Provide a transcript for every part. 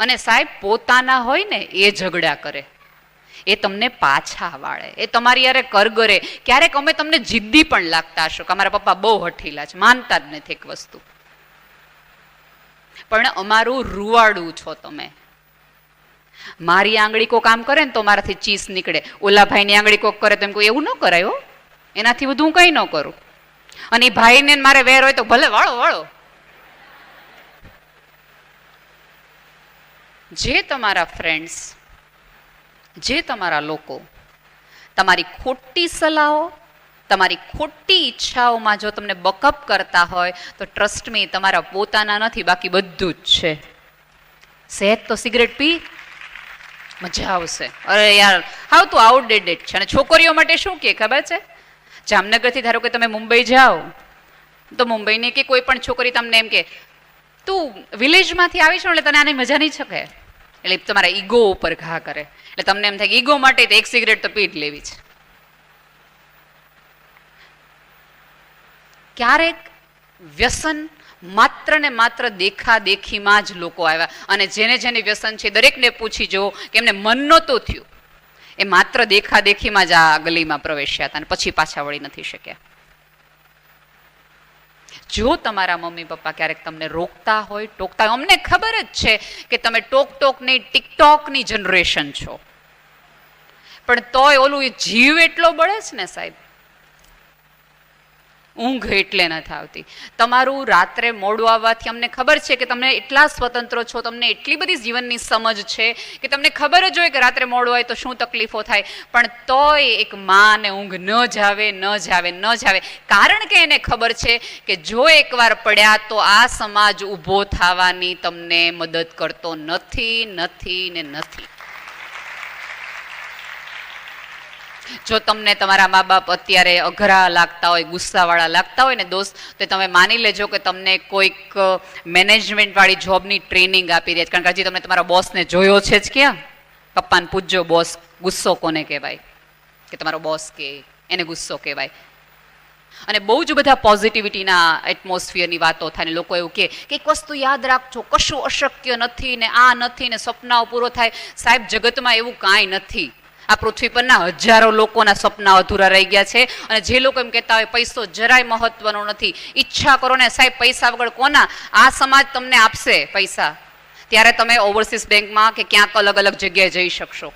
અને સાહેબ પોતાના હોય ને એ ઝઘડા કરે, એ તમને પાછા વાળે, એ તમારી યારે કરગરે. ક્યારેક અમે તમને જિદ્દી પણ લાગતા હશો કે અમારા પપ્પા બહુ હઠીલા છે, માનતા જ નથી એક વસ્તુ, પણ અમારું રૂવાડું છો તમે. મારી આંગળી કોક કામ કરે ને તો મારાથી ચીસ નીકળે, ઓલા ભાઈની આંગળી કોક કરે તો એમ કોઈ એવું ન કરાય હો, એનાથી બધું હું કંઈ ન કરું. અને એ ભાઈને મારે વેર હોય તો ભલે વાળો વાળો. જે તમારા ફ્રેન્ડ્સ, જે તમારા લોકો તમારી ખોટી સલાહો, તમારી ખોટી ઈચ્છાઓમાં જો તમને બકઅપ કરતા હોય તો ટ્રસ્ટ મી, તમારા પોતાના નથી, બાકી બધું જ છે. સહેજ તો સિગરેટ પી, મજા આવશે. અરે યાર, હાવ તું આઉટડેટેડ છે. અને છોકરીઓ માટે શું કે ખબર છે? જામનગરથી ધારો કે તમે મુંબઈ જાઓ તો મુંબઈની કે કોઈ પણ છોકરી તમને એમ કે તું વિલેજમાંથી આવી છો એટલે તને આની મજા નહીં શકે, એટલે તમારા ઈગો ઉપર ઘા કરે. એટલે તમને એમ થાય કે ઈગો માટે તો એક સિગરેટ તો પી જ લેવી છે. ક્યારેક વ્યસન માત્ર ને માત્ર દેખાદેખીમાં જ લોકો આવ્યા, અને જેને જેને વ્યસન છે દરેકને પૂછી જુઓ કે એમને મન નહોતું થયું, એ માત્ર દેખાદેખીમાં જ આ ગલીમાં પ્રવેશ્યા હતા અને પછી પાછા વળી નથી શક્યા. જો તમારા મમ્મી પપ્પા ક્યારેક તમને રોકતા હોય, ટોકતા હોય, અમને ખબર જ છે કે તમે ટોકની ટિકટોકની જનરેશન છો, પણ તોય ઓલું જીવ એટલો બળે છે ને સાહેબ, ઊંઘ એટલે નથી આવતી. તમારું રાત્રે મોડું આવવાથી અમને ખબર છે કે તમે એટલા સ્વતંત્ર છો, તમને એટલી બધી જીવનની સમજ છે કે તમને ખબર જ હોય કે રાત્રે મોડું હોય તો શું તકલીફો થાય, પણ તોય એક માને ઊંઘ ન જાવે. કારણ કે એને ખબર છે કે જો એકવાર પડ્યા તો આ સમાજ ઊભો થવાની તમને મદદ કરતો નથી. જો તમને તમારા મા બાપ અત્યારે અઘરા લાગતા હોય, ગુસ્સાવાળા લાગતા હોય ને દોસ્ત, તો તમે માની લેજો કે તમને કોઈક મેનેજમેન્ટ વાળી જોબની ટ્રેનિંગ આપી દે છે. કારણ કે હજી તમે તમારા બોસને જોયો છે જ ક્યાં? પપ્પાને પૂછજો બોસ ગુસ્સો કોને કહેવાય, કે તમારો બોસ કે એને ગુસ્સો કહેવાય. અને બહુ જ બધા પોઝિટિવિટીના એટમોસ્ફિયરની વાતો થાય ને લોકો એવું કે એક વસ્તુ યાદ રાખજો, કશું અશક્ય નથી ને આ નથી ને સપનાઓ પૂરો થાય. સાહેબ, જગતમાં એવું કાંઈ નથી. આ પૃથ્વી પરના હજારો લોકોના સપના અધૂરા રહી ગયા છે. અને જે લોકો એમ કહેતા હોય પૈસો જરાય મહત્વનો નથી, ઈચ્છા કરો ને સાહેબ, પૈસા વગર કોના આ સમાજ તમને આપશે પૈસા, ત્યારે તમે ઓવરસીઝ બેંકમાં કે ક્યાંક અલગ અલગ જગ્યાએ જઈ શકશો.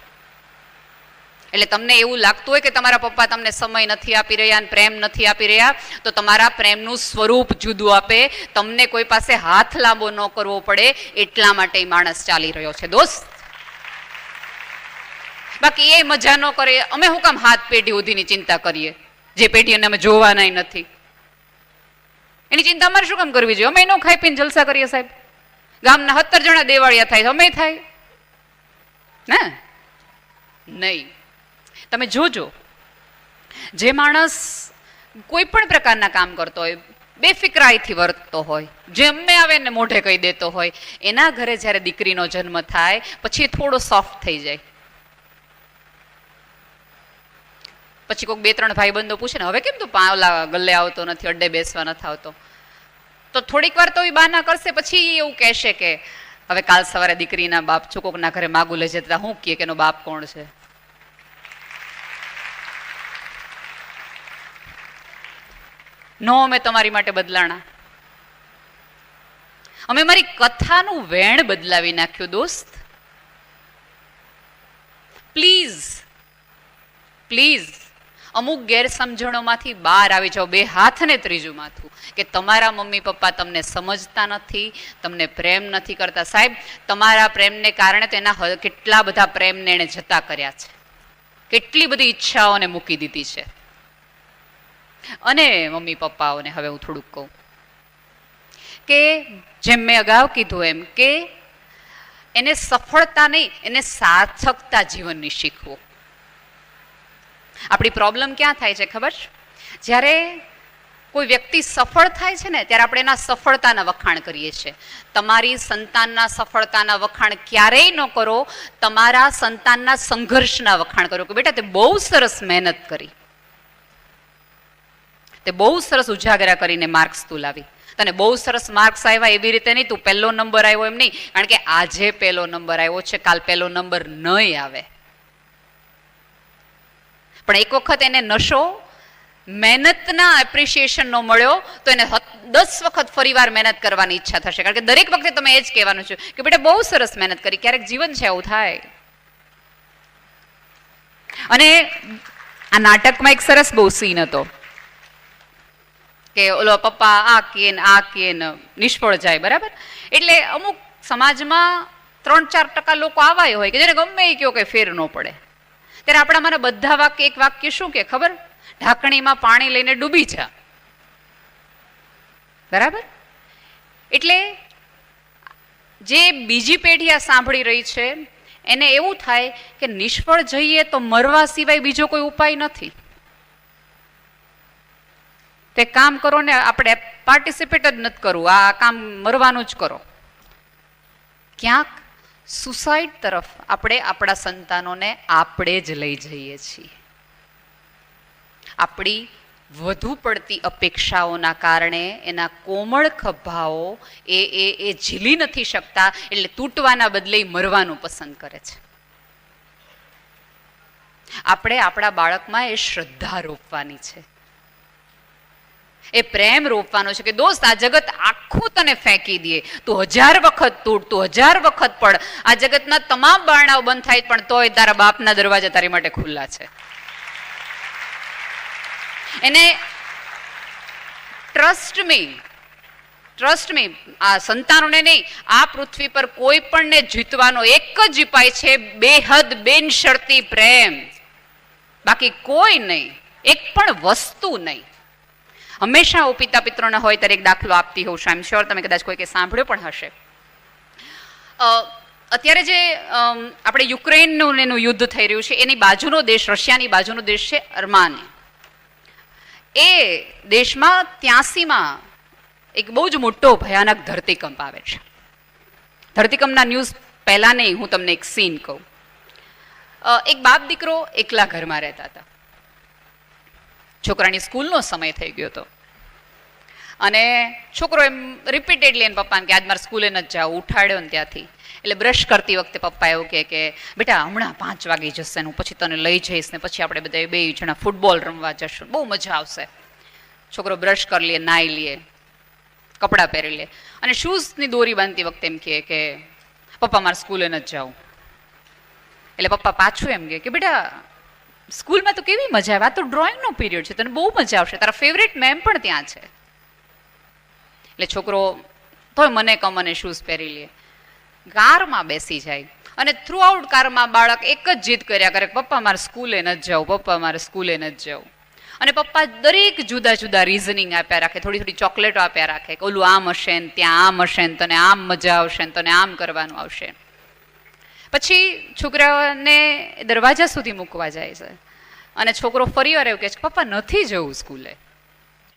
એટલે તમને એવું લાગતું હોય કે તમારા પપ્પા તમને સમય નથી આપી રહ્યા અને પ્રેમ નથી આપી રહ્યા, તો તમારા પ્રેમનું સ્વરૂપ જુદું આપે. તમને કોઈ પાસે હાથ લાંબો ન કરવો પડે એટલા માટે માણસ ચાલી રહ્યો છે દોસ્ત. બાકી એ મજા ન કરે. અમે શું કામ હાથ પેઢી સુધીની ચિંતા કરીએ, જે પેઢીને અમે જોવાના નથી? એની ચિંતા અમારે શું કામ કરવી જોઈએ? અમે ન ખાઈ પીને જલસા કરીએ સાહેબ. ગામના 17 જણા દેવાળિયા થાય, અમે થાય ને? નહીં. તમે જોજો, જે માણસ કોઈ પણ પ્રકારના કામ કરતો હોય, બેફિકરાઈથી વર્તતો હોય, જેમને આવે ને મોઢે કહી દેતો હોય, એના ઘરે જ્યારે દીકરીનો જન્મ થાય પછી થોડો સોફ્ટ થઈ જાય. પછી કોઈક 2-3 ભાઈબંધો પૂછે ને હવે કેમ તું પાવલા ગલ્લે આવતો નથી, અડ્ડે બેસવા નથી આવતો, તો થોડીક વાર તો એ બાના કરશે. પછી એવું કહેશે કે હવે કાલ સવારે દીકરીના બાપ કોકના ઘરે માગું લઈ જતા હું કહે કે એનો બાપ કોણ છે? નો, અમે તમારી માટે બદલાણા. અમે મારી કથાનું વેણ બદલાવી નાખ્યું દોસ્ત. પ્લીઝ અમુક ગેરસમજણોમાંથી બહાર આવી જાઓ, 2 હાથ ને ત્રીજું માથું, કે તમારા મમ્મી પપ્પા તમને સમજતા નથી, તમને પ્રેમ નથી કરતા. સાહેબ, તમારા પ્રેમને કારણે તો એના કેટલા બધા પ્રેમને એને જતા કર્યા છે, કેટલી બધી ઈચ્છાઓને મૂકી દીધી છે. અને મમ્મી પપ્પાઓને હવે હું થોડુંક કહું કે જેમ મેં અગાઉ કીધું એમ કે એને સફળતા નહીં, એને સાર્થકતા જીવનની શીખવું. આપણી પ્રોબ્લેમ ક્યાં થાય છે ખબર છે? જ્યારે કોઈ વ્યક્તિ સફળ થાય છે ને ત્યારે આપણે એના સફળતાના વખાણ કરીએ છીએ. તમારી સંતાનના સફળતાના વખાણ ક્યારેય ન કરો, તમારા સંતાનના સંઘર્ષના વખાણ કરો કે બેટા તે બહુ સરસ મહેનત કરી, તે બહુ સરસ ઉજાગરા કરીને માર્ક્સ તું લાવી, તને બહુ સરસ માર્ક્સ આવ્યા એવી રીતે નહીં, તું પહેલો નંબર આવ્યો એમ નહીં, કારણ કે આજે પહેલો નંબર આવ્યો છે, કાલ પહેલો નંબર નહીં આવે. પણ એક વખત એને નશો મહેનતના એપ્રિશિએશન નો મળ્યો તો એને 10 વખત ફરીવાર મહેનત કરવાની ઈચ્છા થશે, કારણ કે દરેક વખતે તમે એ જ કહેવાનું છે કે બેટા બહુ સરસ મહેનત કરી. ક્યારેક જીવન છે એવું થાય. અને આ નાટકમાં એક સરસ બહુ સીન હતો કે ઓલો પપ્પા આ કે નિષ્ફળ જાય, બરાબર? એટલે અમુક સમાજમાં 3-4% લોકો આવા હોય કે જેને ગમે એ કહો કે ફેર ન પડે. ત્યારે આપણામાંના બધા વાક્ય એક વાક્ય શું કે ખબર? ઢાંકણીમાં પાણી લઈને ડૂબી જા, બરાબર? એટલે જે બીજી પેઢી આ સાંભળી રહી છે એને એવું થાય કે નિષ્ફળ જઈએ તો મરવા સિવાય બીજો કોઈ ઉપાય નથી. તે કામ કરો ને, આપણે પાર્ટિસિપેટ જ નથી કરવું, આ કામ મરવાનું જ કરો. ક્યાંક સુસાઇડ તરફ આપણે આપણા સંતાનોને આપણે જ લઈ જઈએ છીએ. આપણી વધુ પડતી અપેક્ષાઓના કારણે એના કોમળ ખભાઓ એ ઝીલી નથી શકતા, એટલે તૂટવાના બદલે મરવાનું પસંદ કરે છે. આપણે આપણા બાળકમાં એ શ્રદ્ધા રોપવાની છે, એ પ્રેમ રોપવાનો છે કે દોસ્ત આ જગત આખું તને ફેંકી દે, તું 1000 વખત તૂટ, તું 1000 વખત પડ, આ જગતના તમામ બારણાઓ બંધ થાય પણ તોય તારા બાપના દરવાજા તારી માટે ખુલ્લા છે. એને ટ્રસ્ટ મી, આ સંતાનોને નહીં, આ પૃથ્વી પર કોઈ પણને જીતવાનો એક જ ઉપાય છે, બેહદ બિનશરતી પ્રેમ. બાકી કોઈ નહીં, એક પણ વસ્તુ નહીં. હંમેશા હું પિતા પિત્રોના હોય ત્યારે એક દાખલો આપતી હોઉં છું. આઈ એમ શ્યોર તમે કદાચ કોઈકે સાંભળ્યો પણ હશે. અત્યારે જે આપણે યુક્રેનનું એનું યુદ્ધ થઈ રહ્યું છે, એની બાજુનો દેશ, રશિયાની બાજુનો દેશ છે અર્માની. એ દેશમાં 83માં એક બહુ જ મોટો ભયાનક ધરતીકંપ આવે છે. ધરતીકંપના ન્યૂઝ પહેલા નહીં, હું તમને એક સીન કહું. એક બાપ દીકરો એકલા ઘરમાં રહેતા હતા. છોકરાની સ્કૂલનો સમય થઈ ગયો હતો અને છોકરો એમ રિપીટેડલી એના પપ્પાને કે આજ મારે સ્કૂલે નથી જાવું, ઉઠાડ્યો ને ત્યાંથી. એટલે બ્રશ કરતી વખતે પપ્પા એવું કે બેટા હમણાં 5 વાગી જશે ને હું પછી તને લઈ જઈશ ને પછી આપણે બધા 2 જણા ફૂટબોલ રમવા જશું, બહુ મજા આવશે. છોકરો બ્રશ કરી લે, નાહી લે, કપડાં પહેરી લે અને શૂઝની દોરી બાંધતી વખતે એમ કે પપ્પા મારે સ્કૂલે નથી જાવું. એટલે પપ્પા પાછું એમ કે બેટા સ્કૂલમાં તો કેવી મજા આવે, આ તો ડ્રોઈંગનો પીરિયડ છે, તને બહુ મજા આવશે, તારા ફેવરેટ મેમ પણ ત્યાં છે. એટલે છોકરો તોય મને શૂઝ પહેરી લે, કારમાં બેસી જાય અને થ્રુ આઉટ કારમાં બાળક એક જ જીદ કર્યા કરે, પપ્પા મારે સ્કૂલે નથી જવું, પપ્પા મારે સ્કૂલે નથી જવું. અને પપ્પા દરેક જુદા જુદા રીઝનિંગ આપ્યા રાખે, થોડી થોડી ચોકલેટો આપ્યા રાખે કે ઓલું આમ હશે ને ત્યાં આમ હશે ને તને આમ મજા આવશે ને તને આમ કરવાનું આવશે. પછી છોકરાઓને દરવાજા સુધી મૂકવા જાય છે અને છોકરો ફરી વાર એવું કહે છે પપ્પા નથી જવું સ્કૂલે.